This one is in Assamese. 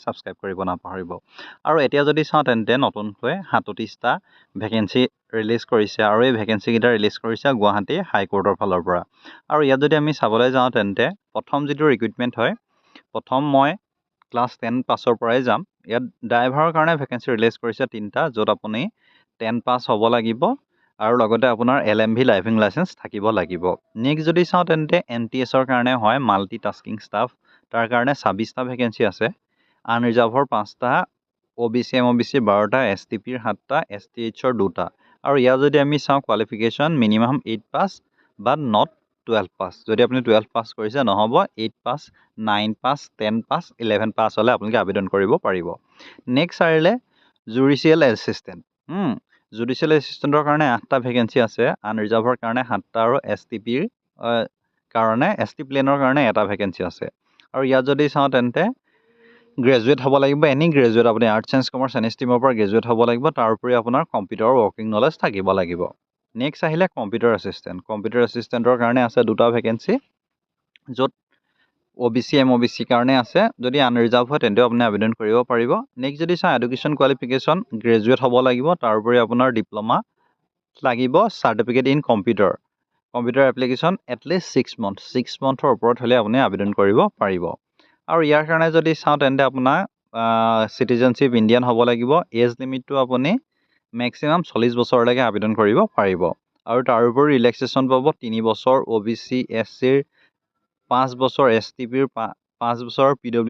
ছাবস্ক্ৰাইব কৰিব নাপাহৰিব। আৰু এতিয়া যদি চাওঁ তেন্তে নতুনকৈ 37টা ভেকেঞ্চি ৰিলিজ কৰিছে আৰু এই ভেকেঞ্চিকেইটা ৰিলিজ কৰিছে গুৱাহাটী হাইকোৰ্টৰ ফালৰ পৰা। আৰু ইয়াত যদি আমি চাবলৈ যাওঁ তেন্তে প্ৰথম যিটো ৰিক্ৰুইটমেণ্ট হয়, প্ৰথম মই ক্লাছ 10 পাছৰ পৰাই যাম। ইয়াত ড্ৰাইভাৰৰ কাৰণে ভেকেঞ্চি ৰিলিজ কৰিছে 3টা, য'ত আপুনি 10 পাছ হ'ব লাগিব আৰু লগতে আপোনাৰ LMV ড্ৰাইভিং লাইচেঞ্চ থাকিব লাগিব। নেক্সট যদি চাওঁ তেন্তে NTSৰ কাৰণে হয় মাল্টি টাস্কিং ষ্টাফ, তাৰ কাৰণে 26টা ভেকেঞ্চি আছে। আনৰিজাৰ্ভৰ 5টা, OBC MOBC 12টা, STPৰ 7টা, STHৰ 2টা। আৰু ইয়াত যদি আমি চাওঁ কোৱালিফিকেশ্যন মিনিমাম 8 পাছ বা নট 12 পাছ। যদি আপুনি 12 পাছ কৰিছে নহ'ব, 8 পাছ, 9 পাছ, 10 পাছ, 11 পাছ হ'লে আপোনালোকে আবেদন কৰিব পাৰিব। নেক্সট আহিলে জুডিচিয়েল এছিষ্টেণ্ট। জুডিচিয়েল এছিষ্টেণ্টৰ কাৰণে 8টা ভেকেঞ্চি আছে, আনৰিজাৰ্ভৰ কাৰণে 7টা আৰু STPৰ কাৰণে ST প্লেনৰ কাৰণে 1টা ভেকেঞ্চি আছে। আৰু ইয়াত যদি চাওঁ তেন্তে গ্ৰেজুৱেট হ'ব লাগিব, এনি গ্ৰেজুৱেট, আপুনি আৰ্টছ ছায়েন্স কমাৰ্চ এনি ষ্ট্ৰীমৰ পৰা গ্ৰেজুৱেট হ'ব লাগিব। তাৰ উপৰি আপোনাৰ কম্পিউটাৰৰ ৱৰ্কিং নলেজ থাকিব লাগিব। নেক্সট আহিলে কম্পিউটাৰ এছিষ্টেণ্ট। কম্পিউটাৰ এছিষ্টেণ্টৰ কাৰণে আছে 2টা ভেকেঞ্চি, য'ত OBC MOBC কাৰণে আছে। যদি আনৰিজাৰ্ভ হয় তেন্তেও আপুনি আবেদন কৰিব পাৰিব। নেক্সট যদি চাওঁ এডুকেশ্যন কোৱালিফিকেশ্যন, গ্ৰেজুৱেট হ'ব লাগিব, তাৰ উপৰি আপোনাৰ ডিপ্ল'মা লাগিব, certificate in computer application at least 6 মান্থৰ ওপৰত হ'লে আপুনি আবেদন কৰিব পাৰিব। আৰু ইয়াৰ কাৰণে যদি চাওঁ তেন্তে আপোনাৰ চিটিজেনশ্বিপ ইণ্ডিয়ান হ'ব লাগিব। এজ লিমিটটো আপুনি মেক্সিমাম 40 বছৰলৈকে আবেদন কৰিব পাৰিব। আৰু তাৰ উপৰি ৰিলেক্সেশ্যন পাব 3 বছৰ, OBC SCৰ 5 বছৰ, STPৰ 5 বছৰ, PW